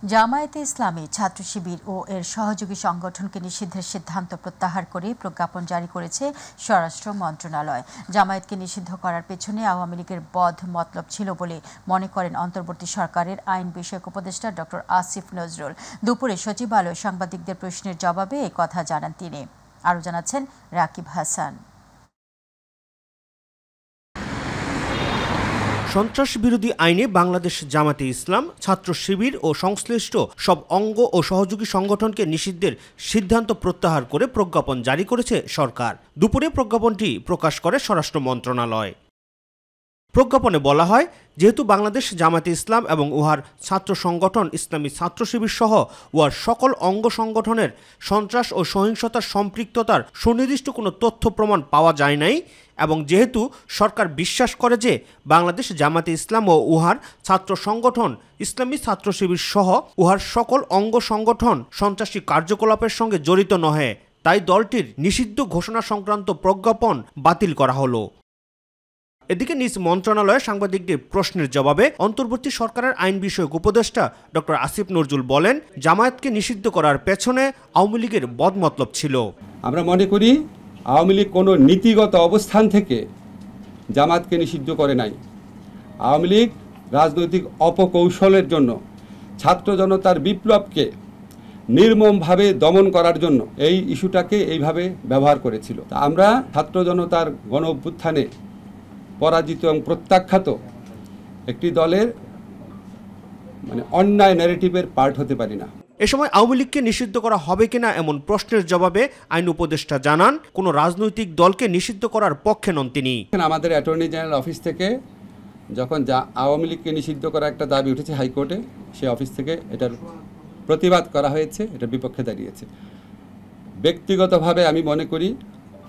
জামায়াতে ইসলামী ছাত্র শিবির ও এর সহযোগী সংগঠনকে নিষিদ্ধের সিদ্ধান্ত প্রত্যাহার করে প্রজ্ঞাপন জারি করেছে স্বরাষ্ট্র মন্ত্রণালয়। জামায়াতকে নিষিদ্ধ করার পেছনে আওয়ামী লীগের বদ মতলব ছিল বলে মনে করেন অন্তর্বর্তী সরকারের আইন বিষয়ক উপদেষ্টা ডক্টর আসিফ নজরুল। দুপুরে সচিবালয়ে সাংবাদিকদের প্রশ্নের জবাবে এই কথা জানান তিনি। আরও জানাচ্ছেন রাকিব হাসান। সন্ত্রাস বিরোধী আইনে বাংলাদেশ জামায়াতে ইসলাম, ছাত্র শিবির ও সংশ্লিষ্ট সব অঙ্গ ও সহযোগী সংগঠনকে নিষিদ্ধের সিদ্ধান্ত প্রত্যাহার করে প্রজ্ঞাপন জারি করেছে সরকার। দুপুরে প্রজ্ঞাপনটি প্রকাশ করে স্বরাষ্ট্র মন্ত্রণালয়। প্রজ্ঞাপনে বলা হয়, যেহেতু বাংলাদেশ জামায়াতে ইসলাম এবং উহার ছাত্র সংগঠন ইসলামী ছাত্র শিবির সহ উহার সকল অঙ্গ সংগঠনের সন্ত্রাস ও সহিংসতার সম্পৃক্ততার সুনির্দিষ্ট কোনো তথ্য প্রমাণ পাওয়া যায় নাই, এবং যেহেতু সরকার বিশ্বাস করে যে বাংলাদেশ জামায়াতে ইসলাম ও উহার ছাত্র সংগঠন ইসলামী ছাত্র শিবির সহ উহার সকল অঙ্গ সংগঠন সন্ত্রাসী কার্যকলাপের সঙ্গে জড়িত নহে, তাই দলটির নিষিদ্ধ ঘোষণা সংক্রান্ত প্রজ্ঞাপন বাতিল করা হলো। এদিকে নিজ মন্ত্রণালয়ে সাংবাদিকদের প্রশ্নের জবাবে অন্তর্বর্তী সরকারের আইন বিষয়ক উপদেষ্টা ডক্টর আসিফ নজরুল বলেন, জামায়াতকে নিষিদ্ধ করার পেছনে আওয়ামী লীগের বদমতলব ছিল। আমরা মনে করি আওয়ামী লীগ কোনো নীতিগত অবস্থান থেকে জামায়াতকে নিষিদ্ধ করে নাই। আওয়ামী লীগ রাজনৈতিক অপকৌশলের জন্য ছাত্র জনতার বিপ্লবকে নির্মমভাবে দমন করার জন্য এই ইস্যুটাকে এইভাবে ব্যবহার করেছিল। আমরা ছাত্র জনতার গণ অভ্যুত্থানে পরাজিত এবং প্রত্যাখ্যাত একটি দলের অন্যায় ন্যারেটিভের পার্ট হতে পারি না। এ সময় আওয়ামী লীগকে নিষিদ্ধ করা হবে কিনা এমন প্রশ্নের জবাবে আইন উপদেষ্টা জানান, কোনো রাজনৈতিক দলকে নিষিদ্ধ করার পক্ষে নন তিনি। আমাদের অ্যাটর্নি জেনারেল অফিস থেকে যখন আওয়ামী লীগকে নিষিদ্ধ করা একটা দাবি উঠেছে হাইকোর্টে, সে অফিস থেকে এটার প্রতিবাদ করা হয়েছে, এটার বিপক্ষে দাঁড়িয়েছে। ব্যক্তিগতভাবে আমি মনে করি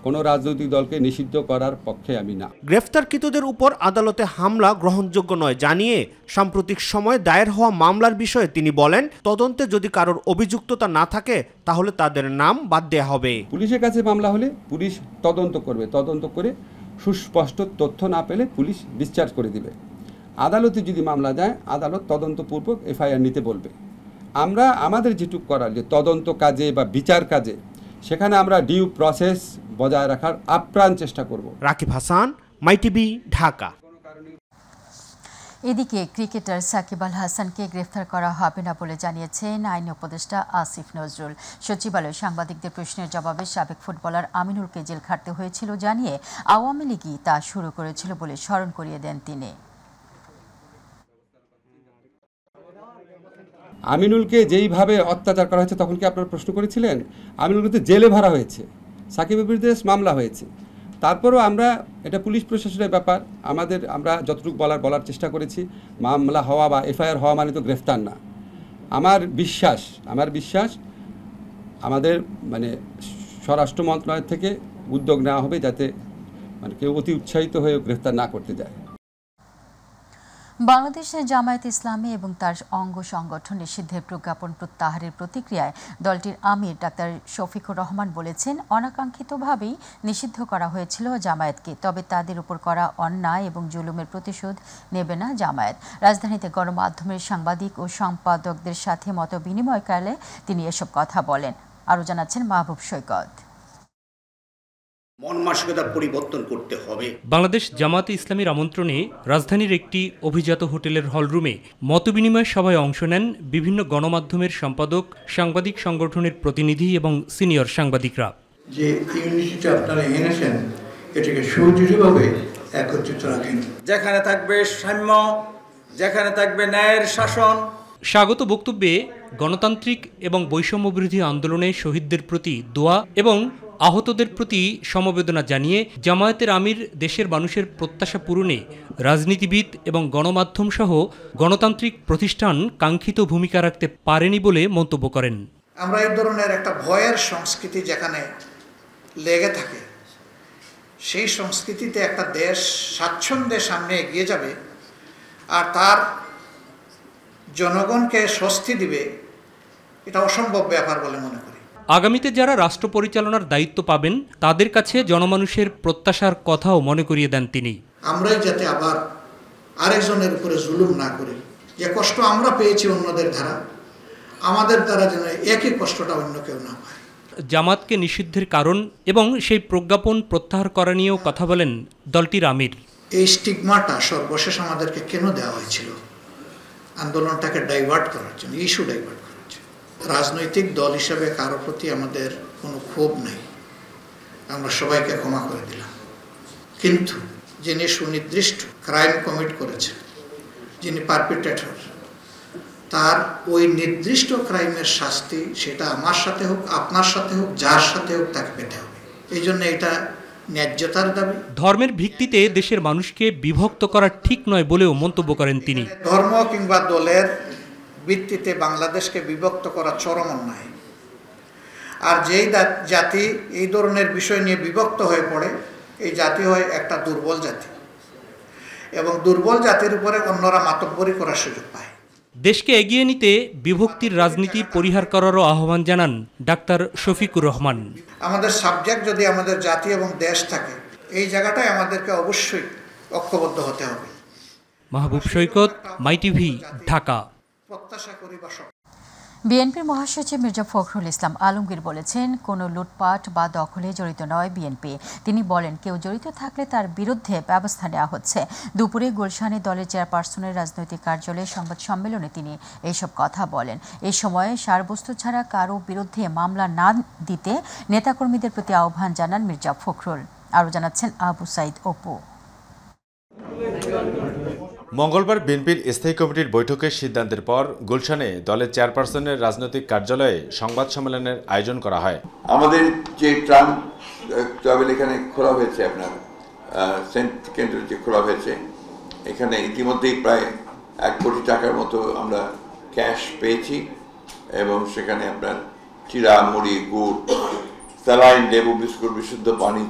কোনো রাজনৈতিক দলকে নিষিদ্ধ করার পক্ষে আমি না। গ্রেফতারকৃতদের উপর আদালতে হামলা গ্রহণযোগ্য নয় জানিয়ে সাম্প্রতিক সময়ে দায়ের হওয়া মামলার বিষয়ে তিনি বলেন, তদন্তে যদি কারোর অভিযুক্ততা না থাকে তাহলে তাদের নাম বাদ দেওয়া হবে। পুলিশের কাছে মামলা হলে পুলিশ তদন্ত করবে, তদন্ত করে সুস্পষ্ট তথ্য না পেলে পুলিশ ডিসচার্জ করে দিবে। আদালতে যদি মামলা যায়, আদালত তদন্তপূর্বক এফআইআর নিতে বলবে। আমরা আমাদের যেটুকু করার যে তদন্ত কাজে বা বিচার কাজে, সেখানে আমরা ডিউ প্রসেস বজায় রাখার আপ্রাণ চেষ্টা করব। রাকিব হাসান, মাইটিভি, ঢাকা। এদিকে ক্রিকেটার সাকিব আল হাসানকে গ্রেফতার করা হবে না বলে জানিয়েছেন আইন উপদেষ্টা আসিফ নজরুল। সচিবালয়ে সাংবাদিকদের প্রশ্নের জবাবে সাবেক ফুটবলার আমিনুলকে জেল খাটতে হয়েছিল জানিয়ে আওয়ামী লীগই তা শুরু করেছিল বলে স্মরণ করিয়ে দেন তিনি। আমিনুলকে যেইভাবে অত্যাচার করা হয়েছে তখন কি আপনারা প্রশ্ন করেছিলেন? আমিনুলকে তো জেলে ভরা হয়েছে, সাকিবের বিরুদ্ধে মামলা হয়েছে। তারপরও আমরা, এটা পুলিশ প্রশাসনের ব্যাপার, আমরা যতটুকু বলার চেষ্টা করেছি। মামলা হওয়া বা এফআইআর হওয়া মানে তো গ্রেফতার না। আমার বিশ্বাস আমাদের স্বরাষ্ট্র মন্ত্রণালয় থেকে উদ্যোগ নেওয়া হবে যাতে কেউ অতি উৎসাহিত হয়ে গ্রেফতার না করতে যায়। বাংলাদেশের জামায়াতে ইসলামী এবং তার অঙ্গ সংগঠন নিষিদ্ধের প্রজ্ঞাপন প্রত্যাহারের প্রতিক্রিয়ায় দলটির আমির ডাক্তার শফিকুর রহমান বলেছেন, অনাকাঙ্ক্ষিতভাবেই নিষিদ্ধ করা হয়েছিল জামায়াতকে, তবে তাদের উপর করা অন্যায় এবং জুলুমের প্রতিশোধ নেবে না জামায়াত। রাজধানীতে গণমাধ্যমের সাংবাদিক ও সম্পাদকদের সাথে মত বিনিময়কালে তিনি এসব কথা বলেন। আরও জানাচ্ছেন মাহবুব সৈকত। মন মানসিকতা পরিবর্তন করতে হবে। বাংলাদেশ জামায়াতে ইসলামীর আমন্ত্রণে রাজধানীর একটি অভিজাত হোটেলের হলরুমে মতবিনিময় সভায় অংশ নেন বিভিন্ন গণমাধ্যমের সম্পাদক, সাংবাদিক সংগঠনের প্রতিনিধি এবং সিনিয়র সাংবাদিকরা। যে ইউনিটিটা আপনারা এনেছেন, এটাকে সুদৃঢ়ভাবে একত্রিত রাখেন। যেখানে থাকবে সাম্য, যেখানে থাকবে ন্যায়ের শাসন। স্বাগত বক্তব্যে গণতান্ত্রিক এবং বৈষম্যবিরোধী আন্দোলনে শহীদদের প্রতি দোয়া এবং আহতদের প্রতি সমবেদনা জানিয়ে জামায়াতের আমির দেশের মানুষের প্রত্যাশা পূরণে রাজনীতিবিদ এবং গণমাধ্যম সহ গণতান্ত্রিক প্রতিষ্ঠান কাঙ্ক্ষিত ভূমিকা রাখতে পারেনি বলে মন্তব্য করেন। আমরা এই ধরনের একটা ভয়ের সংস্কৃতি যেখানে লেগে থাকে, সেই সংস্কৃতিতে একটা দেশ স্বাচ্ছন্দ্যের সামনে এগিয়ে যাবে আর তার জনগণকে স্বস্তি দিবে, এটা অসম্ভব ব্যাপার বলে মনে করি। আগামীতে যারা রাষ্ট্র পরিচালনার দায়িত্ব পাবেন তাদের কাছে জনমানুষের প্রত্যাশার কথাও মনে করিয়ে দেন তিনি। আমরাই যাতে আবার আরেকজনের উপরে জুলুম না করি, যে কষ্ট আমরা পেয়েছি অন্যদের দ্বারা, আমাদের দ্বারা যেন একই কষ্টটা অন্য কেউ না পায়। জামাতকে নিষিদ্ধের কারণ এবং সেই প্রজ্ঞাপন প্রত্যাহার করা নিয়েও কথা বলেন দলটির আমির। এই স্টিগমাটা সর্বশেষ আমাদেরকে কেন দেওয়া হয়েছিল? আন্দোলনটাকে ডাইভার্ট করার জন্য, ইস্যু ডাইভার্ট করার জন্য। রাজনৈতিক দল হিসেবে কারো প্রতি আমাদের কোনো ক্ষোভ নেই, আমরা সবাইকে ক্ষমা করে দিলাম। কিন্তু যিনি সুনির্দিষ্ট ক্রাইম কমিট করেছেন, যিনি পারপিট্রেটর, তার ওই নির্দিষ্ট ক্রাইমের শাস্তি সেটা আমার সাথে হোক, আপনার সাথে হোক, যার সাথে হোক, তাকে পেতে হবে। এই জন্য এটা ন্যায্যতার দাবি। ধর্মের ভিত্তিতে দেশের মানুষকে বিভক্ত করা ঠিক নয় বলেও মন্তব্য করেন তিনি। ধর্ম কিংবা দলের ভিত্তিতে বাংলাদেশকে বিভক্ত করা চরম অন্যায়। আর যেই জাতি এই ধরনের বিষয় নিয়ে বিভক্ত হয়ে পড়ে, এই জাতি হয় একটা দুর্বল জাতি, এবং দুর্বল জাতির উপরে অন্যরা মাতব্বরি করার সুযোগ পায়। দেশকে এগিয়ে নিতে বিভক্তির রাজনীতি পরিহার করারও আহ্বান জানান ডাক্তার শফিকুর রহমান। আমাদের সাবজেক্ট যদি আমাদের জাতি এবং দেশ থাকে, এই জায়গাটায় আমাদেরকে অবশ্যই ঐক্যবদ্ধ হতে হবে। মাহবুব সৈকত, মাই টিভি, ঢাকা। প্রত্যাশা করি বা বিএনপির মহাসচিব মির্জা ফখরুল ইসলাম আলমগীর বলেছেন, কোনো লুটপাট বা দখলে জড়িত নয় বিএনপি। তিনি বলেন, কেউ জড়িত থাকলে তার বিরুদ্ধে ব্যবস্থা নেওয়া হচ্ছে। দুপুরে গুলশানে দলের চেয়ারপারসনের রাজনৈতিক কার্যালয়ে সংবাদ সম্মেলনে তিনি এইসব কথা বলেন। এই সময়ে সারবস্তু ছাড়া কারো বিরুদ্ধে মামলা না দিতে নেতাকর্মীদের প্রতি আহ্বান জানান মির্জা ফখরুল। আরও জানাচ্ছেন আবু সাইদ অপু। মঙ্গলবার বিএনপির স্থায়ী কমিটির বৈঠকের সিদ্ধান্তের পর গুলশানে দলের চেয়ারপারসনের রাজনৈতিক কার্যালয়ে সংবাদ সম্মেলনের আয়োজন করা হয়। আমাদের যে ট্রাম ট্রাভেল এখানে খোলা হয়েছে, আপনার সেন্ট কেন্দ্র যে খোলা হয়েছে, এখানে ইতিমধ্যেই প্রায় 1 কোটি টাকার মতো আমরা ক্যাশ পেয়েছি, এবং সেখানে আপনার চিড়া, মুড়ি, গুড়, স্যালাইন, লেবু, বিস্কুট, বিশুদ্ধ পানি,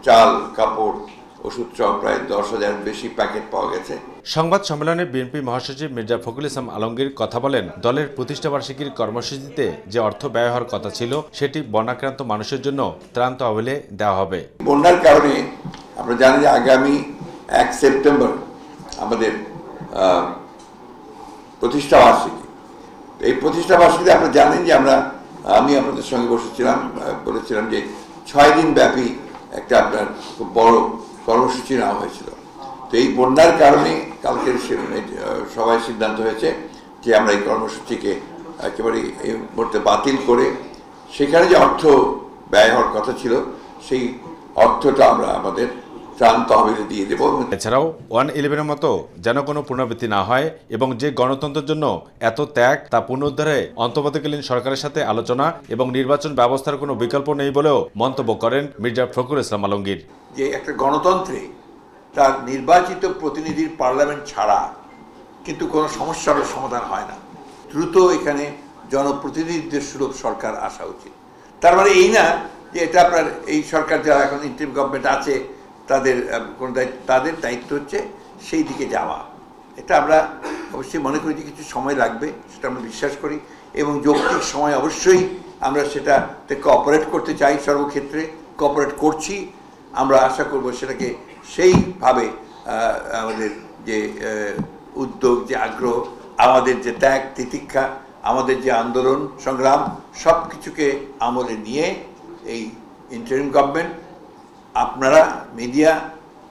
চাল, কাপড়, ওষুধ সহ প্রায় 10,000 বেশি প্যাকেট পাওয়া গেছে। সংবাদ সম্মেলনে বিএনপি মহাসচিব মির্জা ফখরুল ইসলাম আলমগীর কথা বলেন, দলের প্রতিষ্ঠাবার্ষিকীর কর্মসূচিতে যে অর্থ ব্যয় হওয়ার কথা ছিল, সেটি বন্যাক্রান্ত মানুষের জন্য ত্রাণ তহবিলে দেওয়া হবে। বন্যার কারণে আমরা জানি যে আগামী 1 সেপ্টেম্বর আমাদের প্রতিষ্ঠাবার্ষিকী। এই প্রতিষ্ঠাবার্ষিকীতে আপনারা জানেন যে আমি আপনাদের সঙ্গে বলেছিলাম যে 6 দিন ব্যাপী একটা আপনার খুব বড় কর্মসূচি নেওয়া হয়েছিল। তো এই বন্যার কারণে কালকের সবাই সিদ্ধান্ত হয়েছে যে আমরা এই কর্মসূচিকে একেবারে এই মুহূর্তে বাতিল করে সেখানে যে অর্থ ব্যয় হওয়ার কথা ছিল, সেই অর্থটা আমরা আমাদের ত্রাণ তহবিলে দিয়ে দেব। এছাড়াও 111-এর মতো যেন কোনো পুনরাবৃত্তি না হয় এবং যে গণতন্ত্রের জন্য এত ত্যাগ, তা পুনরুদ্ধারে অন্তর্বর্তীকালীন সরকারের সাথে আলোচনা এবং নির্বাচন ব্যবস্থার কোনো বিকল্প নেই বলেও মন্তব্য করেন মির্জা ফখরুল ইসলাম আলমগীর। যে একটা গণতন্ত্রে তার নির্বাচিত প্রতিনিধির পার্লামেন্ট ছাড়া কিন্তু কোনো সমস্যার সমাধান হয় না। দ্রুত এখানে জনপ্রতিনিধিদের সুলভ সরকার আসা উচিত। তার মানে এই না যে এটা আপনার এই সরকার যারা এখন ইন্টারিম গভর্নমেন্ট আছে তাদের দায়িত্ব হচ্ছে সেই দিকে যাওয়া। এটা আমরা অবশ্যই মনে করি যে কিছু সময় লাগবে, সেটা আমরা বিশ্বাস করি, এবং যৌক্তিক সময় অবশ্যই আমরা সেটাতে কোঅপারেট করতে চাই। সর্বক্ষেত্রে কোঅপারেট করছি। আমরা আশা করব সেটাকে সেইভাবে আমাদের যে উদ্যোগ, যে আগ্রহ, আমাদের যে ত্যাগ তিতিক্ষা, আমাদের যে আন্দোলন সংগ্রাম, সব কিছুকে আমলে নিয়ে এই ইন্টারিম গভর্নমেন্ট, আপনারা মিডিয়া,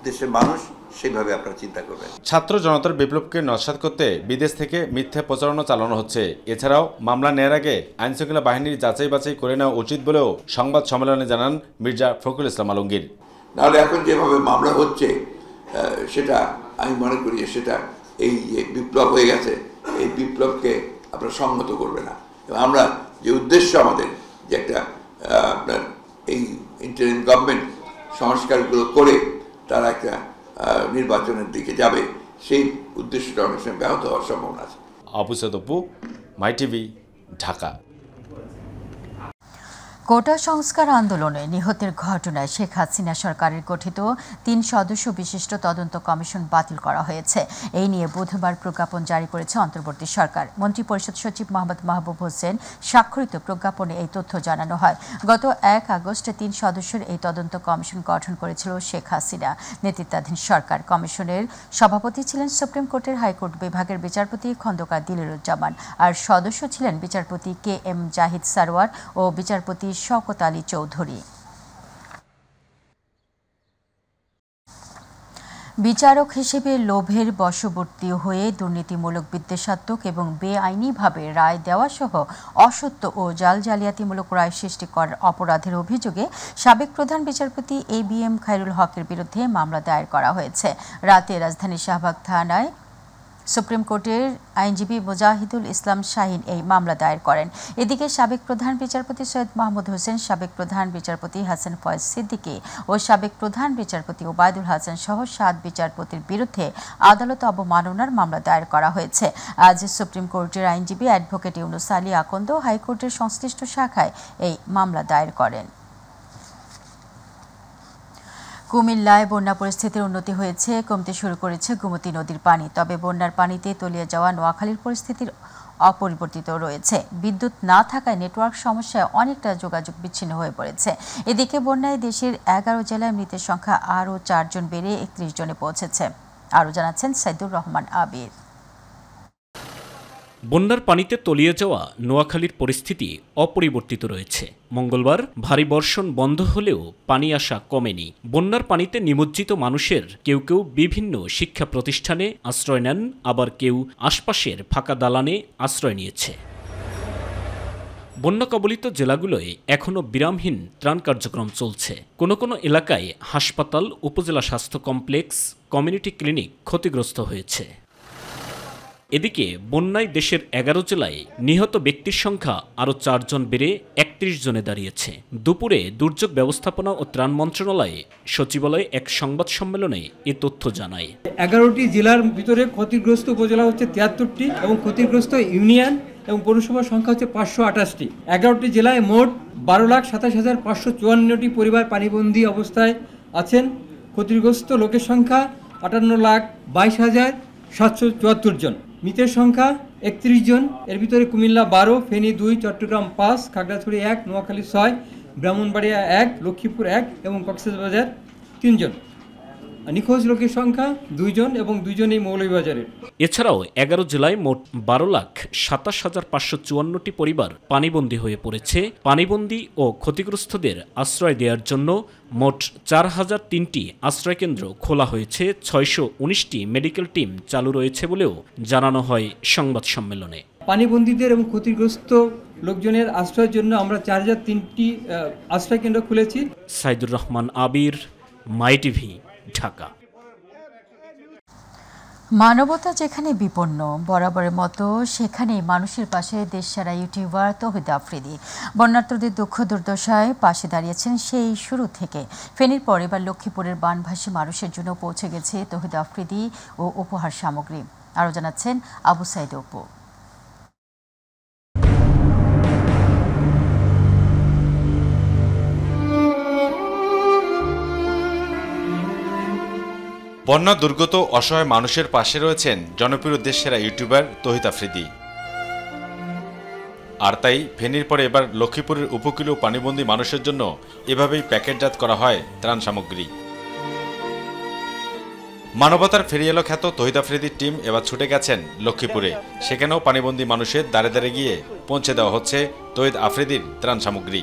দেশের মানুষ সেইভাবে আপনারা চিন্তা করবেন। ছাত্র জনতার বিপ্লবকে নস্যাৎ করতে বিদেশ থেকে মিথ্যা প্রচারণা চালানো হচ্ছে। এছাড়াও মামলা নেওয়ার আগে আইনশৃঙ্খলা বাহিনীর যাচাই বাছাই করে নেওয়া উচিত বলেও সংবাদ সম্মেলনে জানান মির্জা ফখরুল ইসলাম আলমগীর। নাহলে এখন যেভাবে মামলা হচ্ছে, সেটা আমি মনে করি সেটা এই যে বিপ্লব হয়ে গেছে, এই বিপ্লবকে আপনারা সংহত করবে না। এবং আমরা যে উদ্দেশ্য আমাদের যে একটা আপনার এই ইন্টারিম গভর্নমেন্ট সংস্কারগুলো করে তারা একটা নির্বাচনের দিকে যাবে, সেই উদ্দেশ্যটা অনেক সময় ব্যাহত হওয়ার সম্ভাবনা আছে। আবু সাইদ অপু, মাই টিভি, ঢাকা। কোটা সংস্কার আন্দোলনে নিহতের ঘটনায় শেখ হাসিনা সরকারের গঠিত ৩ সদস্য বিশিষ্ট তদন্ত কমিশন বাতিল করা হয়েছে। এই নিয়ে বুধবার প্রজ্ঞাপন জারি করেছে অন্তর্বর্তী সরকার। মন্ত্রিপরিষদ সচিব মোহাম্মদ মাহবুব হোসেন স্বাক্ষরিত প্রজ্ঞাপনে এই তথ্য জানানো হয়। গত ১ আগস্ট ৩ সদস্যের এই তদন্ত কমিশন গঠন করেছিল শেখ হাসিনা নেতৃত্বাধীন সরকার। কমিশনের সভাপতি ছিলেন সুপ্রিম কোর্টের হাইকোর্ট বিভাগের বিচারপতি খন্দকার দিলেরুজ্জামান, আর সদস্য ছিলেন বিচারপতি KM জাহিদ সারওয়ার ও বিচারপতি শওকত আলী চৌধুরী। বিচারক হিসেবে লোভের বশবর্তী হয়ে দুর্নীতিমূলক বিদ্বেষাত্মক এবং বেআইনিভাবে রায় দেওয়া সহ অসত্য ও জালিয়াতিমূলক রায় সৃষ্টি করার অপরাধের অভিযোগে সাবেক প্রধান বিচারপতি ABM খায়রুল হকের বিরুদ্ধে মামলা দায়ের করা হয়েছে। রাতে রাজধানীর শাহবাগ থানায় সুপ্রিম কোর্টের আইনজীবী মুজাহিদুল ইসলাম শাহিন এই মামলা দায়ের করেন। এদিকে সাবেক প্রধান বিচারপতি সৈয়দ মাহমুদ হোসেন, সাবেক প্রধান বিচারপতি হাসান ফয়েজ সিদ্দিকী ও সাবেক প্রধান বিচারপতি ওবায়দুল হাসান সহ ৭ বিচারপতির বিরুদ্ধে আদালত অবমাননার মামলা দায়ের করা হয়েছে। আজ সুপ্রিম কোর্টের আইনজীবী অ্যাডভোকেট ইউনুস আলী আকন্দ হাইকোর্টের সংশ্লিষ্ট শাখায় এই মামলা দায়ের করেন। কুমিল্লায় বন্যা পরিস্থিতির উন্নতি হয়েছে, কমতে শুরু করেছে গোমতী নদীর পানি। তবে বন্যার পানিতে তলিয়ে যাওয়া নোয়াখালীর পরিস্থিতির অপরিবর্তিত রয়েছে। বিদ্যুৎ না থাকায় নেটওয়ার্ক সমস্যায় অনেকটা যোগাযোগ বিচ্ছিন্ন হয়ে পড়েছে। এদিকে বন্যায় দেশের 11 জেলায় মৃতের সংখ্যা আরও 4 জন বেড়ে 31 জনে পৌঁছেছে। আরও জানাচ্ছেন সাইদুর রহমান আবির। বন্যার পানিতে তলিয়ে যাওয়া নোয়াখালীর পরিস্থিতি অপরিবর্তিত রয়েছে। মঙ্গলবার ভারী বর্ষণ বন্ধ হলেও পানি আসা কমেনি। বন্যার পানিতে নিমজ্জিত মানুষের কেউ কেউ বিভিন্ন শিক্ষা প্রতিষ্ঠানে আশ্রয় নেন, আবার কেউ আশপাশের ফাঁকা দালানে আশ্রয় নিয়েছে। বন্যা কবলিত জেলাগুলোয় এখনও বিরামহীন ত্রাণ কার্যক্রম চলছে। কোনো কোনো এলাকায় হাসপাতাল, উপজেলা স্বাস্থ্য কমপ্লেক্স, কমিউনিটি ক্লিনিক ক্ষতিগ্রস্ত হয়েছে। এদিকে বন্যায় দেশের 11 জেলায় নিহত ব্যক্তির সংখ্যা আরও 4 জন বেড়ে 31 জনে দাঁড়িয়েছে। দুপুরে দুর্যোগ ব্যবস্থাপনা ও ত্রাণ মন্ত্রণালয়ে সচিবালয়ে এক সংবাদ সম্মেলনে এ তথ্য জানায়। 11টি জেলার ভিতরে ক্ষতিগ্রস্ত উপজেলা হচ্ছে 73টি এবং ক্ষতিগ্রস্ত ইউনিয়ন এবং পৌরসভার সংখ্যা হচ্ছে 528টি। 11টি জেলায় মোট 12,27,554টি পরিবার পানিবন্দী অবস্থায় আছেন। ক্ষতিগ্রস্ত লোকের সংখ্যা 58,22,774 জন। মৃতের সংখ্যা 31 জন। এর ভিতরে কুমিল্লা 12, ফেনী 2, চট্টগ্রাম 5, খাগড়াছড়ি 1, নোয়াখালী 6, ব্রাহ্মণবাড়িয়া 1, লক্ষ্মীপুর 1 এবং কক্সবাজার 3 জন। নিখোঁজ লোকের সংখ্যা 2 জন এবং 2 জনই মৌলভীবাজারের। এছাড়াও 11 জেলায় মোট 12,27,554টি পরিবার পানিবন্দী হয়ে পড়েছে। পানিবন্দী ও ক্ষতিগ্রস্তদের আশ্রয় দেওয়ার জন্য মোট 4,003টি আশ্রয়কেন্দ্র খোলা হয়েছে। 619টি মেডিকেল টিম চালু রয়েছে বলেও জানানো হয় সংবাদ সম্মেলনে। পানিবন্দীদের এবং ক্ষতিগ্রস্ত লোকজনের আশ্রয়ের জন্য আমরা 4,003টি আশ্রয়কেন্দ্র খুলেছি। সাইদুর রহমান আবির, মাই টিভি, ঢাকা। মানবতা যেখানে বিপন্ন বরাবরের মতো সেখানেই মানুষের পাশে দেশসেরা ইউটিউবার তৌহিদ আফ্রিদি। বন্যার্তদের দুঃখ দুর্দশায় পাশে দাঁড়িয়েছেন সেই শুরু থেকে। ফেনীর পর এবার লক্ষ্মীপুরের বানভাসী মানুষের জন্য পৌঁছে গেছে তৌহিদ আফ্রিদি ও উপহার সামগ্রী। আরও জানাচ্ছেন আবু সাইদ অপু। বন্যা দুর্গত অসহায় মানুষের পাশে রয়েছেন জনপ্রিয় দেশসেরা ইউটিউবার তৌহিদ আফ্রিদি। আর তাই ফেনীর পরে এবার লক্ষ্মীপুরের উপকূলীয় পানিবন্দী মানুষের জন্য এভাবেই প্যাকেটজাত করা হয় ত্রাণ সামগ্রী। মানবতার ফেরিয়ালো খ্যাত তৌহিদ আফ্রিদির টিম এবার ছুটে গেছেন লক্ষ্মীপুরে। সেখানেও পানিবন্দী মানুষের দ্বারে দ্বারে গিয়ে পৌঁছে দেওয়া হচ্ছে তৌহিদ আফ্রিদির ত্রাণ সামগ্রী।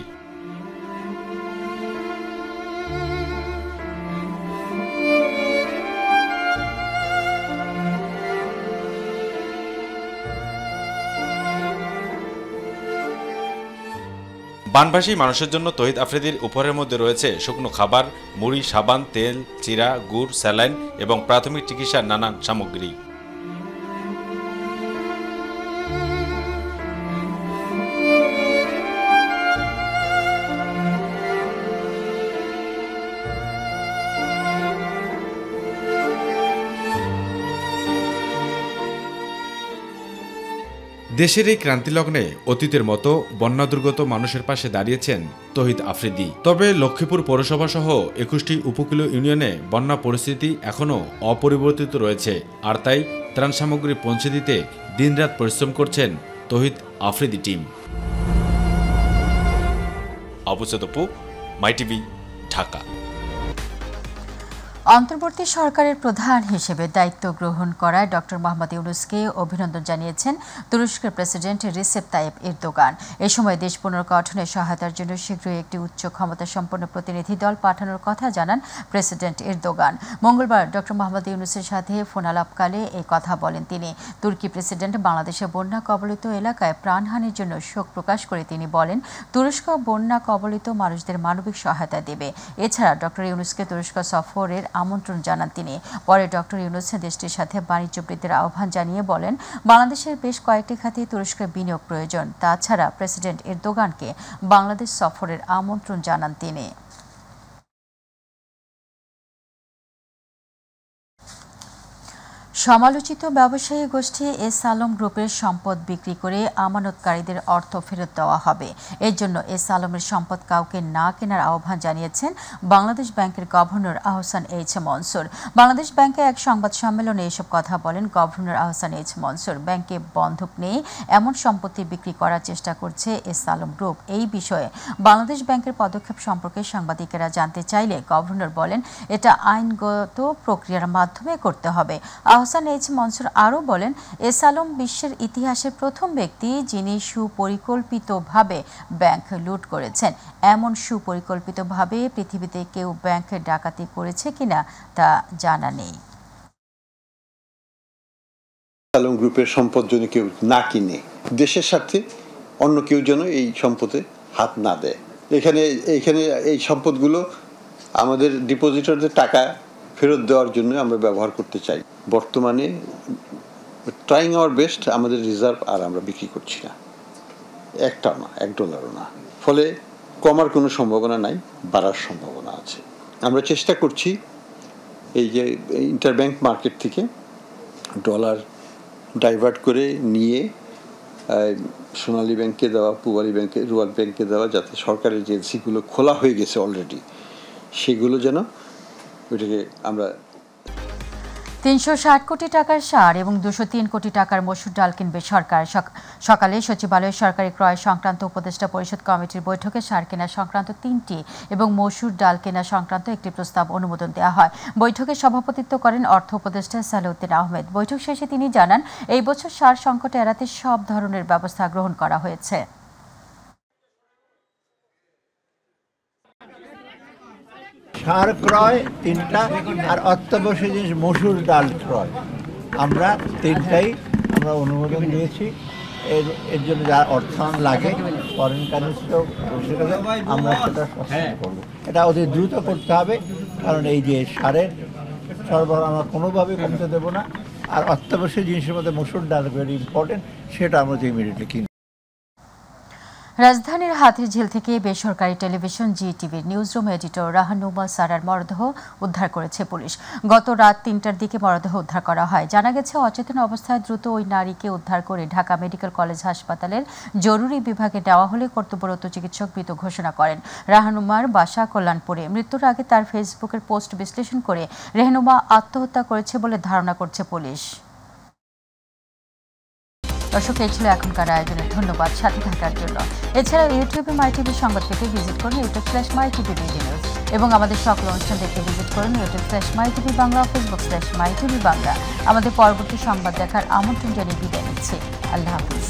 বানভাসী মানুষের জন্য তৌহিদ আফ্রিদির উপহারের মধ্যে রয়েছে শুকনো খাবার, মুড়ি, সাবান, তেল, চিরা, গুড়, স্যালাইন এবং প্রাথমিক চিকিৎসার নানান সামগ্রী। দেশের এই ক্রান্তিলগ্নে অতীতের মতো বন্যা দুর্গত মানুষের পাশে দাঁড়িয়েছেন তৌহিদ আফ্রিদি। তবে লক্ষ্মীপুর পৌরসভা সহ 21টি উপকূলীয় ইউনিয়নে বন্যা পরিস্থিতি এখনও অপরিবর্তিত রয়েছে, আর তাই ত্রাণ সামগ্রী পৌঁছে দিতে দিনরাত পরিশ্রম করছেন তৌহিদ আফ্রিদি টিম। অবচেতপু, মাইটিভি, ঢাকা। অন্তর্বর্তী সরকারের প্রধান হিসেবে দায়িত্ব গ্রহণ করায় ডক্টর মোহাম্মদ ইউনূসকে অভিনন্দন জানিয়েছেন তুরস্কের প্রেসিডেন্ট রিসেপ তাইয়েপ এরদোগান। এ সময় দেশ পুনর্গঠনে সহায়তার জন্য শীঘ্রই একটি উচ্চ ক্ষমতা সম্পন্ন প্রতিনিধি দল পাঠানোর কথা জানান প্রেসিডেন্ট এরদোগান। মঙ্গলবার ডক্টর মোহাম্মদ ইউনূসের সাথে ফোনালাপকালে এই কথা বলেন তিনি। তুর্কি প্রেসিডেন্ট বাংলাদেশে বন্যা কবলিত এলাকায় প্রাণহানির জন্য শোক প্রকাশ করে তিনি বলেন, তুরস্ক বন্যা কবলিত মানুষদের মানবিক সহায়তা দেবে। এছাড়া ডক্টর ইউনূসকে তুরস্ক সফরের আমন্ত্রণ জানান তিনি। পরে ডক্টর ইউনূস দেশটির সাথে বাণিজ্য বৃদ্ধির আহ্বান জানিয়ে বলেন, বাংলাদেশের বেশ কয়েকটি খাতে তুরস্কের বিনিয়োগ প্রয়োজন। তাছাড়া প্রেসিডেন্ট এরদোগানকে বাংলাদেশ সফরের আমন্ত্রণ জানান তিনি। সমালোচিত ব্যবসায়ী গোষ্ঠী এস আলম গ্রুপের সম্পদ বিক্রি করে আমানতকারীদের অর্থ ফেরত দেওয়া হবে। এর জন্য এস আলমের সম্পদ কাউকে না কেনার আহ্বান জানিয়েছেন বাংলাদেশ ব্যাংকের গভর্নর আহসান এইচ মনসুর। বাংলাদেশ ব্যাংকে এক সংবাদ সম্মেলনে এসব কথা বলেন গভর্নর আহসান এইচ মনসুর। ব্যাংকে বন্ধক নিয়ে এমন সম্পত্তি বিক্রি করার চেষ্টা করছে এস আলম গ্রুপ। এই বিষয়ে বাংলাদেশ ব্যাংকের পদক্ষেপ সম্পর্কে সাংবাদিকেরা জানতে চাইলে গভর্নর বলেন, এটা আইনগত প্রক্রিয়ার মাধ্যমে করতে হবে। আহসান এইচ মনসুর আরও বলেন, এস আলম বিশ্বের ইতিহাসের প্রথম ব্যক্তি যিনি সুপরিকল্পিতভাবে ব্যাংক লুট করেছেন। এমন সুপরিকল্পিতভাবে পৃথিবীতে কেউ ব্যাংক ডাকাতি করেছে কিনা তা জানা নেই। আলম গ্রুপের সম্পদ যেন কেউ না কিনে, দেশের স্বার্থে অন্য কেউ যেন এই সম্পদে হাত না দেয়। এখানে এই সম্পদগুলো আমাদের ডিপোজিটরদের টাকা ফেরত দেওয়ার জন্য আমরা ব্যবহার করতে চাই। বর্তমানে ট্রাইং আওয়ার বেস্ট, আমাদের রিজার্ভ আর আমরা বিক্রি করছি না, একটাও না, $1 না। ফলে কমার কোনো সম্ভাবনা নাই, বাড়ার সম্ভাবনা আছে। আমরা চেষ্টা করছি এই যে ইন্টারব্যাংক মার্কেট থেকে ডলার ডাইভার্ট করে নিয়ে সোনালী ব্যাংকে দেওয়া, পূবালী ব্যাংকে, রুয়াল ব্যাংকে দেওয়া, যাতে সরকারের যে এজেন্সিগুলো খোলা হয়ে গেছে অলরেডি, সেগুলো যেন ওইটাকে আমরা 360 কোটি টাকার সার এবং 203 কোটি টাকার মসুর ডাল কিনবে সরকার। সকালে সচিবালয়ের সরকারি ক্রয় সংক্রান্ত উপদেষ্টা পরিষদ কমিটির বৈঠকে সার কেনা সংক্রান্ত 3টি এবং মসুর ডাল কেনা সংক্রান্ত একটি প্রস্তাব অনুমোদন দেওয়া হয়। বৈঠকে সভাপতিত্ব করেন অর্থ উপদেষ্টা সালেউদ্দিন আহমেদ। বৈঠক শেষে তিনি জানান, এই বছর সার সংকট এড়াতে সব ধরনের ব্যবস্থা গ্রহণ করা হয়েছে। সার ক্রয় 3টা আর অত্যাবশ্যক জিনিস মসুর ডাল ক্রয়, আমরা 3টাই আমরা অনুমোদন দিয়েছি। এর জন্য যা অর্থায়ন লাগে ফরেন কারেন্সিও আমরা সেটা সচেতন করবো। এটা অতি দ্রুত করতে হবে, কারণ এই যে সারের সরবরাহ আমরা কোনোভাবেই কমতে দেবো না। আর অত্যাবশ্যক জিনিসের মধ্যে মসুর ডাল ভেরি ইম্পর্টেন্ট, সেটা আমরা ইমিডিয়েটলি কিনব। রাজধানীর হাতিরঝিল থেকে বেসরকারি টেলিভিশন জি-টিভির নিউজরুম এডিটর রাহানুমা সারার মরদেহ উদ্ধার করেছে পুলিশ। গত রাত 3টার দিকে মরদেহ উদ্ধার করা হয়। জানা গেছে, অচেতন অবস্থায় দ্রুত ওই নারীকে উদ্ধার করে ঢাকা মেডিকেল কলেজ হাসপাতালের জরুরি বিভাগে নেওয়া হলে কর্তব্যরত চিকিৎসক মৃত ঘোষণা করেন। রাহানুমার বাসা কল্যাণপুরে। মৃত্যুর আগে তার ফেসবুকের পোস্ট বিশ্লেষণ করে রেহনুমা আত্মহত্যা করেছে বলে ধারণা করছে পুলিশ। দর্শক, এই ছিল এখনকার আয়োজনে। ধন্যবাদ সাথে থাকার জন্য। এছাড়াও ইউটিউবে মাইটিভি সংবাদ পেতে ভিজিট করুন youtube/mytvbd নিউজ এবং আমাদের সকল অনুষ্ঠান দেখতে ভিজিট করুন youtube/mytv বাংলা, Facebook/mytv বাংলা। আমাদের পরবর্তী সংবাদ দেখার আমন্ত্রণ জানিয়ে বিদায় নিচ্ছি। আল্লাহ হাফিজ।